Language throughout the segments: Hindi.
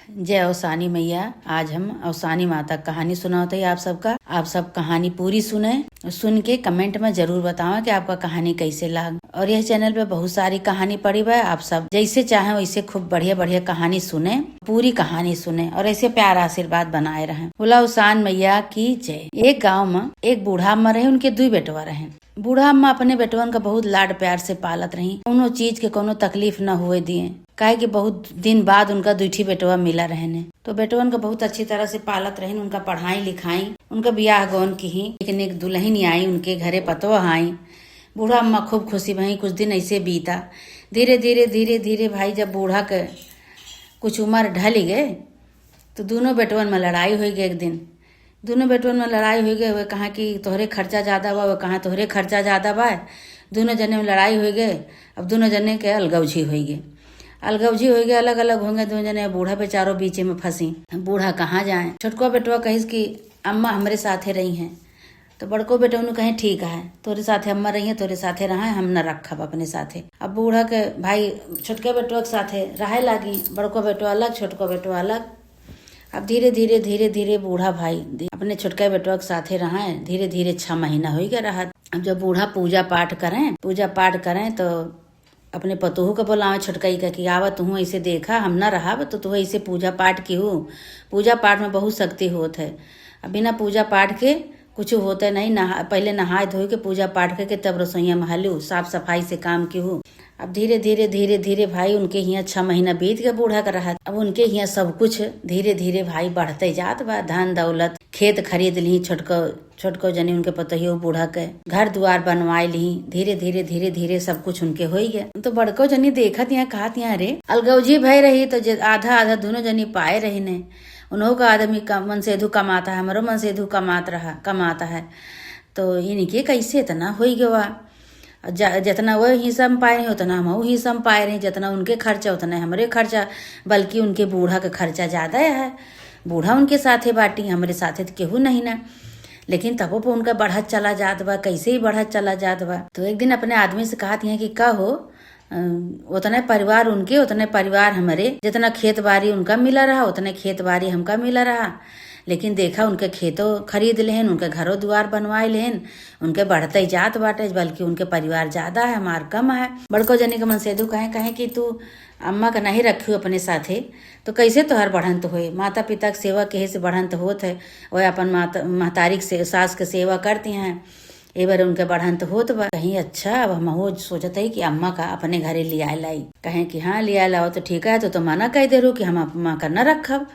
जय अवसानी मैया। आज हम अवसानी माता कहानी सुनाते हैं आप सबका। आप सब कहानी पूरी सुने, सुन के कमेंट में जरूर बताओ कि आपका कहानी कैसे लगा। और यह चैनल पे बहुत सारी कहानी पड़ी हुई है, आप सब जैसे चाहें वैसे खूब बढ़िया बढ़िया कहानी सुने, पूरी कहानी सुने और ऐसे प्यार आशीर्वाद बनाए रहे। बोला अवसान मैया की जय। एक गाँव में एक बूढ़ा अम्मा रहे, उनके 2 बेटवा रहे। बूढ़ा अम्मा अपने बेटवन का बहुत लाड प्यार से पालत रही, कोनो चीज के कोनो तकलीफ न हुए दिए, काहे कि बहुत दिन बाद उनका 2 बेटवा मिला रहने। तो बेटवन का बहुत अच्छी तरह से पालत रही, उनका पढ़ाई लिखाई, उनका बियाह गौन की ही। लेकिन एक दुल्हन आई, उनके घरे पतवा आई। बूढ़ा अम्मा खूब खुशी भई। कुछ दिन ऐसे बीता। धीरे धीरे भाई जब बूढ़ा के कुछ उम्र ढल गए तो दोनों बेटवन में लड़ाई हो गई। एक दिन दोनों बेटवन में लड़ाई हो गई। वे कहा कि तोहरे खर्चा ज्यादा बा, वे कहा तोहरे खर्चा ज्यादा बा। दोनों जने में लड़ाई हो गए। अब दोनों जने के अलगौजी हो गए। अलगौजी हो गए, अलग अलग होंगे दोनों जने। बूढ़ा बेचारो बीचे में फंसी। बूढ़ा कहाँ जाए। छोटको बेटवा कहिस कि अम्मा हमरे साथे रही हैं। तो बड़को बेटा उन्हें कहे ठीक है, तोरे साथे अम्मा रही है, तोरे साथे रहा हम न रखब अपने साथे। अब बूढ़ा के भाई छोटके बेटवा के साथे रहे लागी। बड़को बेटवा अलग, छोटको बेटवा अलग। अब धीरे धीरे बूढ़ा भाई अपने छोटके बेटवा के साथे रहा। धीरे धीरे 6 महीना हो गया रहा। अब जब बूढ़ा पूजा पाठ करें तो अपने पतोहू के बोलावे छोटकई का कि आवा तू ऐसे देखा हम न रहा तो तू ऐसे पूजा पाठ की हो। पूजा पाठ में बहुत शक्ति होत है। अब बिना पूजा पाठ के कुछ होता नहीं। पहले नहाए धोए के पूजा पाठ करके तब रसोईया में हलू साफ सफाई से काम की हो। अब धीरे धीरे भाई उनके यहाँ 6 महीना बीत गया बूढ़ा का रहा। अब उनके यहाँ सब कुछ धीरे धीरे भाई बढ़ते जात बा। धन दौलत खेत खरीद ली, छोटको जनी उनके पतहियो बूढ़ा के घर द्वार बनवाए ली। धीरे धीरे सब कुछ उनके हो गया। तो बड़को जनी देखत यहाँ कहत यहाँ रे अलगौजी भय रही तो आधा दोनों जनी पाए रही ने। उन्हों का आदमी का मन से धू कमाता है, हमारो मन से धू कमाता है। तो इनके कैसे इतना हो गया। जितना वो हिस्सा में पाए रहे उतना हम हिस्सा में पाए रहे। जितना उनके खर्चा उतना हमारे खर्चा, बल्कि उनके बूढ़ा का खर्चा ज्यादा है। बूढ़ा उनके साथे बाटी, हमारे साथे तो केहू नहीं ना। लेकिन तबो पर उनका बढ़त चला जात बा, कैसे ही बढ़त चला जात बा। तो एक दिन अपने आदमी से कहत हैं कि का हो उतने परिवार उनके उतने परिवार हमारे। जितना खेत बाड़ी उनका मिला रहा उतने खेत बाड़ी हमका मिला रहा। लेकिन देखा उनके खेतों खरीद लेन, उनके घरों द्वार बनवाए लेन, उनके बढ़ते जात बाटे, बल्कि उनके परिवार ज्यादा है हमार कम है। बड़को जनी के मन से कहे कि तू अम्मा का नहीं रखी अपने साथे तो कैसे तोहर बढ़ंत होए। माता पिता की सेवा कहे से बढ़ंत होत है। वह अपन महतारी से सास के सेवा करती हैं, ए बार उनके बढ़ंत होत बा। कहीं अच्छा अब हम हो सोचते है कि अम्मा का अपने घरे लिया लाई। कहें कि हाँ लिया लाओ तो ठीक है। तो मना कह दे रू कि हम अम्मा का न रखब,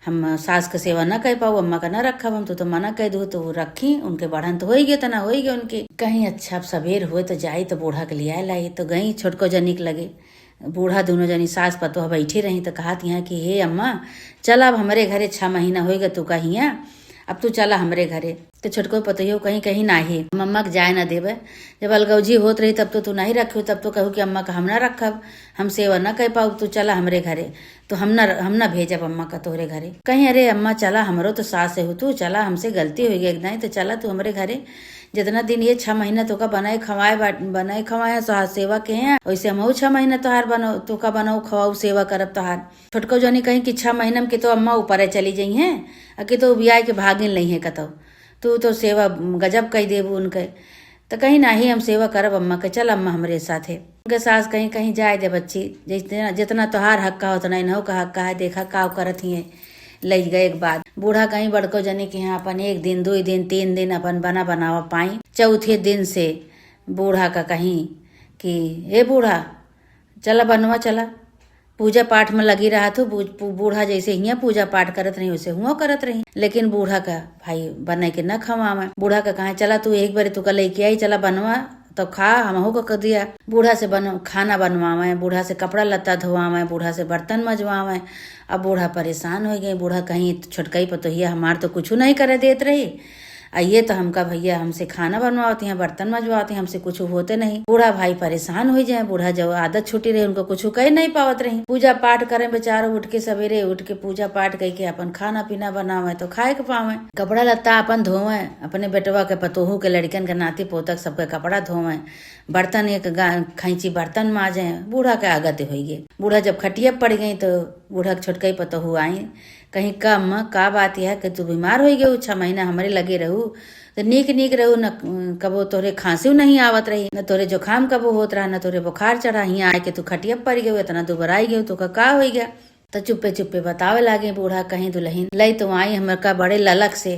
हम सास का सेवा न कर पाऊ, अम्मा का न रखब हम। तो मना कह दू तो वो रखी। उनके बढ़ंत हो गए तना हो गए उनके। कहीं अच्छा अब सवेर हुए तो जाई तो बूढ़ा के लिया लाई। तो गई छोटको जनी के लगे। बूढ़ा दोनों जनी सास पतोह बैठी रही। तो कहत यहाँ कि हे अम्मा चल अब हमारे घरे 6 महीना हो गए तू कहिया, अब तू चला हमरे घरे। तो छोटको पतोहियो कहीं नाही अम्मा के जाए न देवे। जब अलगौजी होत रही तब तो तू नहीं रखू, तब तो कहू कि अम्मा का हम न रखब, हम सेवा न कह पाऊ, तू चला हमरे घरे। तो हम न भेजब अम्मा का तोहरे घरे। कहीं अरे अम्मा चला हमरो तो सास है, तू चला हमसे गलती हो गई एकदम, तो चला तू हमरे घरे। जितना दिन ये 6 महीना तो का बनाए खवाए सेवा के हैं, वैसे हम 6 महीना तोहार बनाओ तो का बनाऊ खवाऊ सेवा करब तोहार। छोटको जनी कहीं कि 6 महीना में कि तो अम्मा ऊपर चली जाई है कि तो बियाह के भागिन नहीं है कतो, तू तो सेवा गजब कही देबू उनके। तो कहीं नाही हम सेवा करब अम्मा के, चल अम्मा हमरे साथे। उनके सास कहीं जाए दे बच्ची, जितना तोहार हक्का उतना इन्हों का हक्का है, देखा का करत ही लग गए। एक बात बूढ़ा कहीं बड़को जने के यहाँ अपन 1 दिन 2 दिन 3 दिन अपन बनावा पाई। चौथे दिन से बूढ़ा का कहीं कि हे बूढ़ा चला बनवा चला। पूजा पाठ में लगी रहा तो बूढ़ा जैसे हिया पूजा पाठ करत रही वैसे हुआ करत रही। लेकिन बूढ़ा का भाई बने के न खवावा। बूढ़ा का कहा चला तू एक बार तू का लेके आई, चला बनवा तो खा हमहू को कर दिया। बूढ़ा से खाना बनवावे, बूढ़ा से कपड़ा लत्ता धोवावे, बूढ़ा से बर्तन मजवावे। अब बूढ़ा परेशान हो गए। बूढ़ा कहीं छोटकई पतोहिया हमार तो कुछ नहीं करे देत रही। आइए तो हमका भैया हमसे खाना बनवाते हैं, बर्तन मजवाते हैं, हमसे कुछ होते नहीं। बूढ़ा भाई परेशान हो जाए। बूढ़ा जब आदत छूटी रही उनको कुछ कह नहीं पावत रही। पूजा पाठ करें बेचारो, उठ के सवेरे उठ के पूजा पाठ करके अपन खाना पीना बनावे तो खाए के पावे, कपड़ा लत्ता अपन धोवे, अपने बेटवा के पतोहू के लड़कन के नाती पोतक सबके कपड़ा धोवे, बर्तन एक खैंची बर्तन माजे। बूढ़ा के आगत हो गए। बूढ़ा जब खटिया पड़ गई तो बूढ़ा के छोटकई पतोहू आई, कहीं कम का बात यह कि तू बीमार हो गए, 6 महीना हमारे लगे रहू तो नीक रहू, न कबो तोरे खांसी नहीं आवत रही, न तोरे जुकाम कबो होत रहा, न तोरे बुखार चढ़ा। यहाँ आए के तू खटिया पड़ गए, इतना दुबराई गए, तो का हो गया। तो चुप्पे बतावे लागे बूढ़ा, कहीं दुल्हन लई तो आई हमका बड़े ललक से,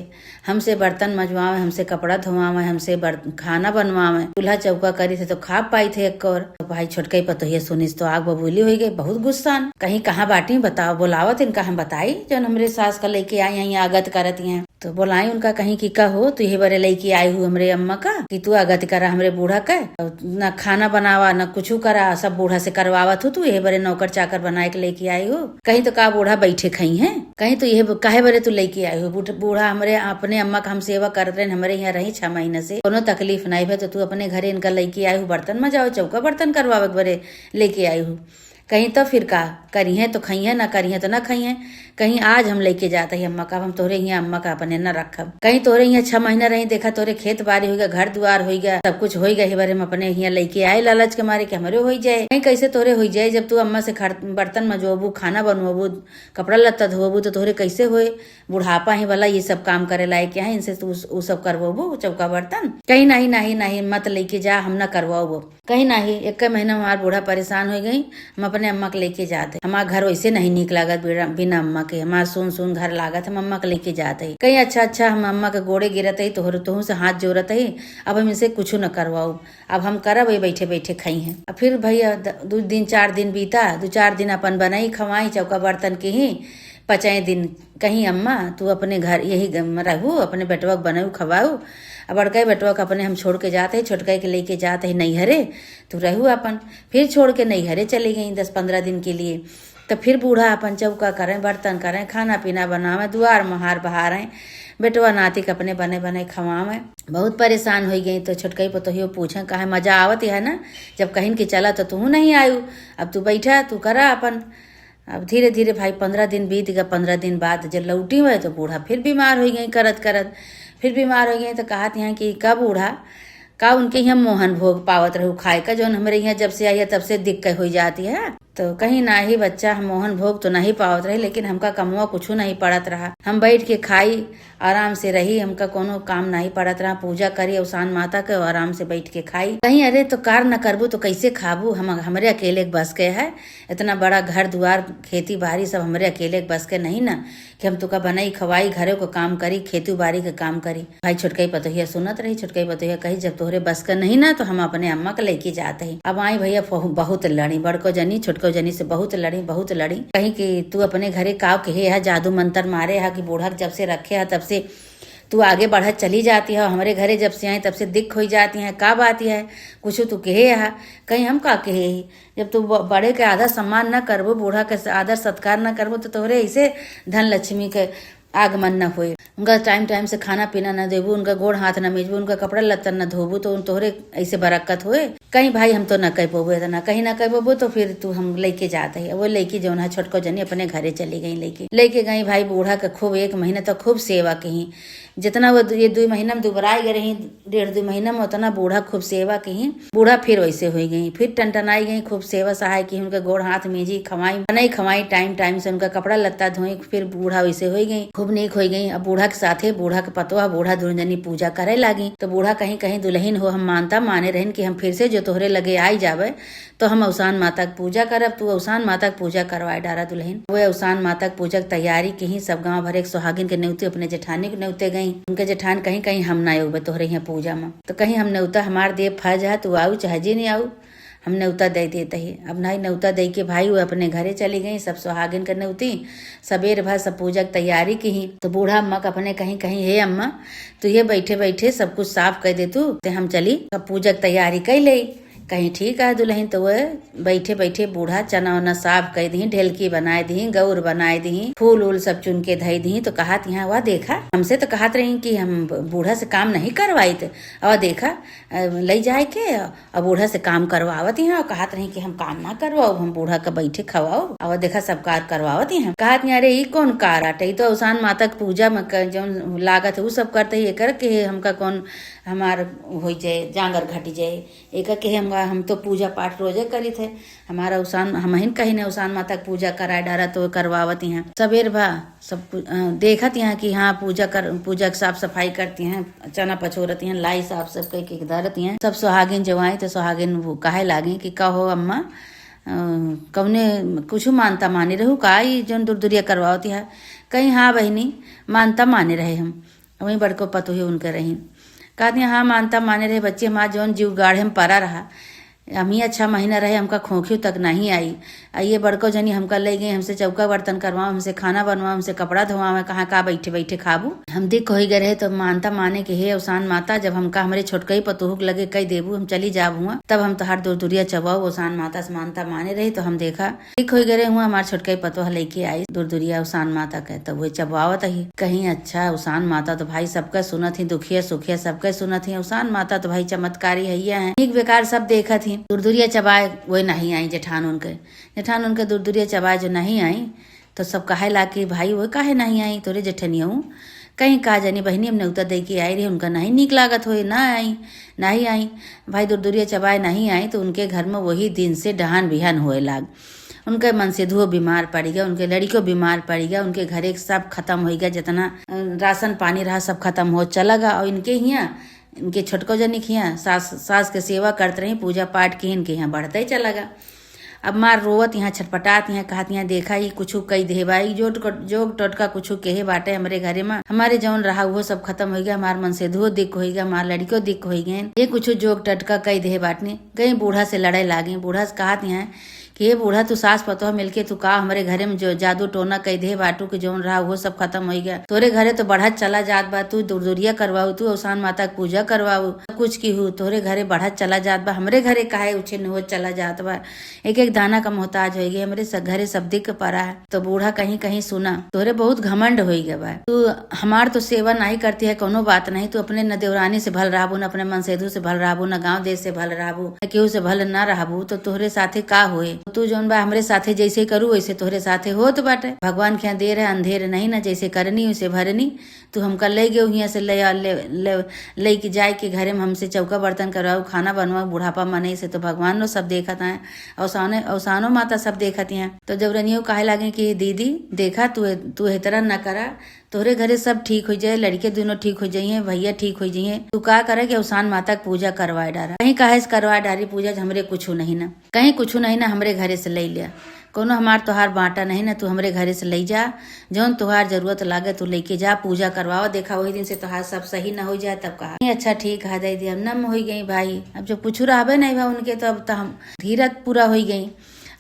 हमसे बर्तन मजवावे, हमसे कपड़ा धोवावे, हमसे खाना बनवावे, चूल्हा चौका करी थे तो खा पाई थे एक और। तो भाई छोटकई पतोहिया सुनिस तो आग बबूली हो गई, बहुत गुस्सा। कहीं कहाँ बाटी बताओ, बोलावत इनका हम बताई जो हमरे सास का लेके आई यही आगत करत हैं। तो बोलाई उनका कहीं की कहो तू ये बरे लेके आई हूँ हमरे अम्मा का कि तू आगत करा हमरे बूढ़ा का, न खाना बनावा न कुछ करा, सब बूढ़ा से करवावत हो, तू ये बरे नौकर चाकर बनाए के लेके आई हो। कहीं तो का बूढ़ा बैठे खई है, कहीं तो ये काहे बरे तू लेके आई हो। बूढ़ा हमरे अपने अम्मा का हम सेवा करत रहे, हमारे यहाँ रही 6 महीने से, कोनो तकलीफ नहीं भे, तो तू अपने घरे इनका लेके आई हो, बर्तन मजाओ, चौका बर्तन करवावे बरे लेके आई हो। कहीं तो फिर का करी है तो खई है, ना करी है तो ना खई है। कहीं आज हम लेके जाते हैं अम्मा का, हम तोरे यहाँ अम्मा का अपने न रखब। कहीं तोरे यहाँ 6 महीना रही, देखा तोरे खेत बाड़ी हो गया, घर द्वार हो गया, सब कुछ हो गया, बारे हम अपने यहाँ लेके आए लालच के मारे कि हमारे हो जाए। कहीं कैसे तोरे हो जाए, जब तू अम्मा से बर्तन मजोबू, खाना बनवाबू, कपड़ा लत्ता धोबू, तो तोरे कैसे होए। बुढ़ापा ही वाला ये सब काम करे लायक है, इनसे तू सब करवाबू चौका बर्तन। कहीं नहीं मत लेके जा, हम न करवाओ। कहीं नहीं, 1 महीना हमारा बूढ़ा परेशान हो गई, हम अपने अम्मा के लेके जाते। हमारा घर वैसे नहीं निक लागत बिना अम्मा के, हमारा सुन घर लागत, हम अम्मा के लेके जाते ही। कहीं अच्छा हम अम्मा के गोड़े गिरत ही, तोहू से हाथ जोड़त ही, अब हम इनसे कुछ न करवाऊ, अब हम करब बैठे खाई हैं। अब फिर भैया 2 दिन 4 दिन बीता, 2-4 दिन अपन बनाई खवाई चौका बर्तन के ही 5 दिन। कहीं अम्मा तू अपने घर यही रहू, अपने बेटवा बनाऊ खवाऊ। अब बड़का बेटवा का अपने हम छोड़ के जाते हैं, छोटका के लेके जाते हैं नैहरे, तू रहू अपन। फिर छोड़ के नैहरे चली गई 10-15 दिन के लिए। तो फिर बूढ़ा अपन चौका करें, बर्तन करें, खाना पीना बनावे, द्वार महार बहारें, बेटवा नाती के अपने बने खवावे। बहुत परेशान हो गई। तो छोटकई पतोहियो पूछे कहा मजा आवत है ना, जब कहीं के चला तो तू नहीं आयु, अब तू बैठा तू करा अपन। अब धीरे भाई 15 दिन बीत गया। 15 दिन बाद जब लौटी हुए तो बूढ़ा फिर बीमार हो गई, करत फिर बीमार हो गई। तो कहते हैं कि का बूढ़ा का उनके यहाँ मोहन भोग पावत रहू खाए का, जो हमारे यहाँ जब से आई है तब से दिक्कत हो जाती है। तो कहीं ना ही बच्चा हम मोहन भोग तो नहीं पावत रहे, लेकिन हमका कमुआ कुछ नहीं पड़त रहा। हम बैठ के खाई आराम से रही, हमका कोनो काम नहीं पड़त रहा। पूजा करी अवसान माता के आराम से बैठ के खाई। कहीं अरे तो कार न करबू तो कैसे खाबू, हम हमारे अकेले बस के है, इतना बड़ा घर द्वार खेती बाड़ी सब हमारे अकेले बस के नहीं ना कि हम तुका बनाई खवाई, घरे को काम करी, खेती बाड़ी के काम करी। भाई छोटकई पतोहिया सुनत रही। छोटकई पतोहिया कही जब तोहरे बस का नहीं ना तो हम अपने अम्मा के लेके जाते ही। अब आई भैया बहुत लड़ी, बड़को जनी छोटको जनी से बहुत लड़ी। कहीं कि तू अपने घरे काव कहे है, जादू मंत्र मारे है कि बूढ़ा जब से रखे है तब से तू आगे बढ़त चली जाती है, हमारे घरे जब से आई तब से दिख हो जाती है, का बात है कुछ तू कहे है। कहीं हम का कहे ही, जब तू बड़े के आदर सम्मान न करबो, बूढ़ा के आदर सत्कार न करबो, तो तोहरे ऐसे धन लक्ष्मी के आगमन न होए। उनका टाइम से खाना पीना न देबू, उनका गोड़ हाथ न मेजबू, उनका कपड़ा लत्ता न धोबू, तो तोहरे ऐसे बरक्कत होए। कहीं भाई हम तो न कह पोबो, इतना कहीं न कह पोबो, तो फिर तू हम लेके जाते है। वो लेके जो है छोटको जनी अपने घरे चली गई, लेके गई। भाई बूढ़ा का खूब 1 महीना तक खूब सेवा की, जितना वो ये 2 महीना में दुबराई गई रही, 1.5-2 महीना में उतना बूढ़ा खूब सेवा की। बूढ़ा फिर वैसे हो गई, फिर टनटनाई गई, खूब सेवा सहाय की, उनका गोड़ हाथ मेजी खवाई बनाई खवाई, टाइम से उनका कपड़ा लत्ता धोई। फिर बूढ़ा वैसे हो गई, खूब नीक हो गई। अब बूढ़ा के साथे बूढ़ा के पतवा बूढ़ा दुल्हनी पूजा करे लागी। तो बूढ़ा कहीं दुल्हन हो, हम माने रहन कि हम फिर से जो तोहरे लगे आई जावे तो हम अवसान माता की पूजा करब, तू अवसान माता की पूजा करवाए डारा दुल्हन। वो अवसान माता की पूजा की तैयारी की ही सब गाँव भर एक सुहागिन के न्योते, अपने जेठानी के न्योते गई। उनके जेठान कहीं हम ना आऊ तोहरे यहाँ पूजा में, तो कहीं हम न्योता हमार दे फज है, तू आऊ चाहे जी नहीं आऊ, हम न्योता दे देते ही। अब नहीं न्योता दे के भाई वो अपने घरे चली गई। सब सुहागिन कर न्योती सबेर भर सब पूजा की तैयारी की ही। तो बूढ़ा अम्मा का अपने कहीं हे अम्मा तू ये बैठे सब कुछ साफ कर दे, तू हम चली सब पूजा की तैयारी कर ले। कहीं ठीक है दुल्हन तो वह बैठे बैठे बूढ़ा चना वना साफ कर दी, ढेलकी बनाए दी, गौर बनाए दी, फूल उल सब चुन के धई दी। तो कहत यहाँ वह देखा हमसे तो कहत रही कि हम बूढ़ा से काम नहीं करवाई थे, और देखा ले जाए के और बूढ़ा से काम करवावत यहाँ, और कहत रही कि हम काम ना करवाओ, हम बूढ़ा का बैठे खवाओ और देखा सब कार करवावत यहाँ। कहत अरे ई कौन कार आटे, तो औसान माता के पूजा में जो लागत है वो सब करते ही कर के हमका कौन हमार हो जाए जांगर घट जाए, एक के हम तो पूजा पाठ रोजे करी थे, हमारा उसान हम ही कहीं ने उसान माता की पूजा कराए डारा तो करवावत यहाँ। सबेर भा सब देखत यहाँ कि हाँ पूजा की साफ सफाई करती हैं, चना पछोरती हैं, लाई साफ सब कह के धरती हैं। सब सुहागिन जवाई तो सुहागिन वो कहे लागे कि कहो अम्मा कौने कुछ मानता माने रहू का जो दूर दूरिया करवाती है। कहीं हाँ बहनी मानता माने रहे, हम वही बड़को पतो ही उनके रही। कहती हाँ मानता माने रहे, बच्चे हमारा जौन जीव गाढ़े में परा रहा, हम ही अच्छा महीना रहे, हमका खोखियों तक नहीं आई। आइए बड़को जनी हमका ले गई, हमसे चौका बर्तन करवाओ, हमसे खाना बनवाओ, हमसे कपड़ा धोवाओ, कहाँ का बैठे बैठे खाबू। हम दिख हो गए रहे तो मानता माने कि हे औसान माता, जब हमका हमारे छोटकई पतोहुक लगे कई देबू हम चली जाब हुआ, तब हम तोहार दूर दूरिया चबाओ। औसान माता से मानता माने रही तो हम देखा दिख हो गए हुआ, हमारे छोटकई पतोह लेके आई दूर दूरिया औसान माता के, तब वो चबावत ही कहीं। अच्छा औसान माता तो भाई सबका सुनत ही, दुखिया सुखिया सबका सुनत ही। औसान माता तो भाई चमत्कारी है, ठीक बेकार सब देखत ही। दूर दूरिया चबाए वही नहीं आई, जेठान उनके दूर दूरिया चबाए जो नहीं आई, तो सब कहे ला कि भाई वो काहे नहीं आई तोरे जेठनिया कहीं का जानी बहनी हमने उतर दे के आई रही, उनका नहीं निक लागत हो, ना आई भाई दूर दूरिया चबाए नहीं आई। तो उनके घर में वही दिन से डहान बिहान होए लाग, उनके मन से धुओ बीमार पड़ गया, उनके लड़कियों बीमार पड़ गया, उनके घरे सब खत्म हो गया, जितना राशन पानी रहा सब खत्म हो चला गया। और इनके यहाँ इनके छोटको जनी के यहाँ सास के सेवा करते रही, पूजा पाठ की इनके यहाँ बढ़ते ही चला गया। अब मार रोवत यहाँ छटपटात यहाँ कहत यहाँ देखा ही कुछ कई दे भाई जोग टोटका कुछ कहे बाटे हमरे घरे में, हमारे जौन रहा वो सब खत्म हो गया, हमार मन से धो दिख हो गया, हमार लड़कियों दिख हो गए, ये कुछ जोग टटका कई दे बाटने गई। बूढ़ा से लड़ाई लागे, बूढ़ा से कहत यहाँ कि ये बूढ़ा तू सास पतो मिलके तू का हमारे घरे में जो जादू टोना कई दे बाटू के जौन रहा वो सब खत्म हो गया, तोरे घरे तो बढ़त चला जात बा, तू दूर दूरिया करवाऊ, तू औसान माता की पूजा करवाऊ, कुछ की हूँ तोरे घरे बढ़त चला जात बा, हमरे घरे काहे उछे न हो चला जात बा, एक एक दाना का मोहताज हो गया, हमारे घरे सब दिख पड़ा है। तो बूढ़ा कहीं कहीं सुना तोरे बहुत घमंड हो गया बा, तू हमार तो सेवा नहीं करती है, कोनो बात नहीं, तू अपने न देवरानी से भल रहबू, न अपने मनसेधु से भल रहबू, न गाँव देश से भल रहबू, न केहू से भल न रहबू, तो तोहरे साथे का होए, तू जौन बा हमरे साथे जैसे करू वैसे तोहरे साथे होत बाटे। भगवान के यहाँ देर है अंधेर नहीं ना, जैसे करनी वैसे भरनी। तू हमका ले गए यहाँ से ले के जाए के घरे में हमसे चौका बर्तन करवाऊ, खाना बनवाऊ, बुढ़ापा मने से तो भगवान नो सब देखत है, औसानो माता सब देखत हैं। तो जबरनियो कहे लागे कि दीदी देखा तू हेतरा न करा, तोहरे घरे सब ठीक हो जाए, लड़के दोनों ठीक हो जाइए, भैया ठीक हो जाइए, तू का करे कि औसान माता की पूजा करवाए डारा, कहीं काहे से करवाए डारी पूजा, हमरे कुछ नहीं ना, कहीं कुछ नहीं ना, हमरे घरे से ले लिया, कोनो हमार तोहार बांटा नहीं ना, तू हमरे घरे से ले जा, जौन तोहार जरूरत लागे तू लेके जा, पूजा करवाओ, देखा वही दिन से तोहार सब सही न हो जाए तब कहा अच्छा ठीक है दे दी, अब नम हो गई भाई, अब जो कुछ रहबे नहीं भा उनके तो अब तो हम धीरज पूरा हो गई।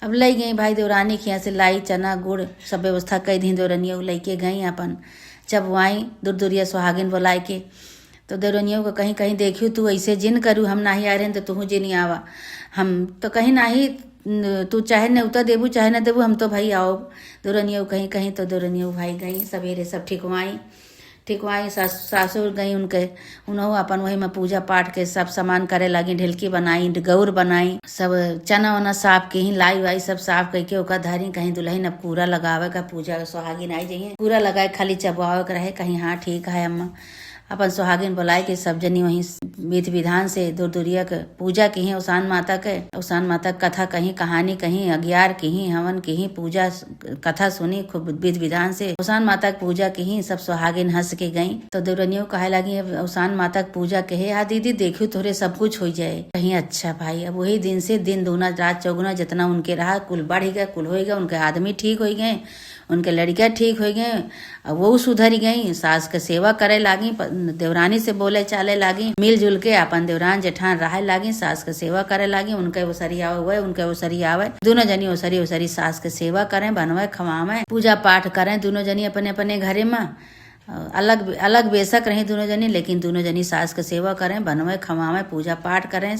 अब ले गई भाई देवरानी के यहाँ से लाई चना गुड़ सब व्यवस्था कई दी, देवरानियों लेके गई अपन, जब वो आई दूर दूरिया सुहागिन बोलाए के, तो देवरानियों को कहीं कहीं देखियो तू ऐसे जिन करू, हम नहीं आ रहे तो तू जिन आवा, हम तो कहीं नहीं, तू चाहे न उतर देबू चाहे न देबू, हम तो भाई आओ। देवरानियों कहीं कहीं तो देवरानियों भाई गई सवेरे सब ठिकवाई सासुर गई उनके, उन्होंने अपन वही में पूजा पाठ के सब सामान करे लगी, ढिलकी बनाई, गौर बनाई, सब चना वना साफ के ही लाई वाई सब साफ करके ओका धरी, कहीं दुल्हन अब पूरा लगावे का, पूजा सुहागिन आई जाइए पूरा लगाए, खाली चबावे का रहे, कहीं हाँ ठीक है अम्मा, अपन सुहागिन बुलाए के सब जनी वहीं विधि विधान से दूर दूरिया के पूजा की ही, औसान माता कथा कहीं, कहानी कहीं, अज्ञार की ही, हवन की ही, पूजा कथा सुनी खूब विधि विधान से, औसान माता की पूजा की ही, सब सुहागिन हंस के गई। तो देवरानियों कहे लगी अब औसान माता की पूजा कहे हाँ दीदी देखियो तोरे सब कुछ हो जाए, कहीं अच्छा भाई। अब वही दिन से दिन दूना रात चौगुना जितना उनके रहा कुल बढ़ गया, कुल हो गया, उनके आदमी ठीक हो गए, उनके लड़कियां ठीक हो गए, अब वो सुधर गई, सास के सेवा करे लागी, देवरानी से बोले चाले लागी, मिलजुल के अपन देवरान जेठान रहे लागी, सास के सेवा करे लागी, उनके ओसरी आवे उनके ओसरी आवे, दोनों जनी ओसरी सास के सेवा करें, बनवाए खवावे, पूजा पाठ करें, दोनों जनी अपने अपने घरे में अलग अलग बेशक रही दोनों जनी, लेकिन दोनों जनी सास के सेवा करें, बनवाए खवावे, पूजा पाठ करें,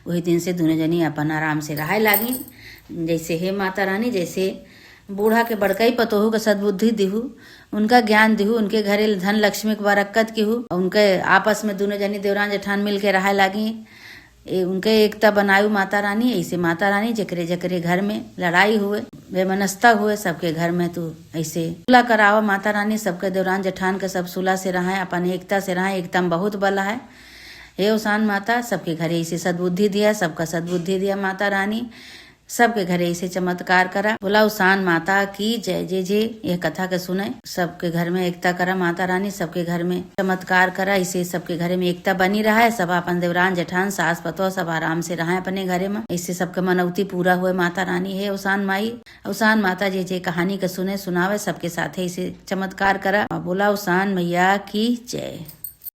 वही दिन से दोनों जनी अपन आराम से रहे लागी। जैसे हे माता रानी, जैसे बूढ़ा के बड़काई पतोहू के सद्बुद्धि दिहू, उनका ज्ञान दिहू, उनके घरे धन लक्ष्मी के बरकत की हूँ, उनके आपस में दोनों जनी देवरान जेठान मिल के रहे लागी। उनके एकता बनायु माता रानी। ऐसे माता रानी जकरे जकरे घर में लड़ाई हुए, बेमनस्ता हुए, सबके घर में तू ऐसे सुलह करावा माता रानी। सबके देवरान जेठान के सब सुलह से रहे, अपन एकता से रहे। एकता में बहुत बल है। हे उसान माता, सबके घरे ऐसे सद्बुद्धि दिया, सबका सद्बुद्धि दिया माता रानी। सबके घरे ऐसे चमत्कार करा। बोला उसान माता की जय। जय जय यह कथा के सुने, सबके घर में एकता करा माता रानी, सबके घर में चमत्कार करा। इसे सबके घरे में एकता बनी रहा है। सब अपन देवरान जेठान सास पतो सब आराम से रहे अपने घरे में। इससे सबके मनौती पूरा हुए माता रानी। है उसान माई, उसान माता जे जे कहानी के सुने सुनावे, सबके साथ इसे चमत्कार करा। बोला उसान मैया की जय।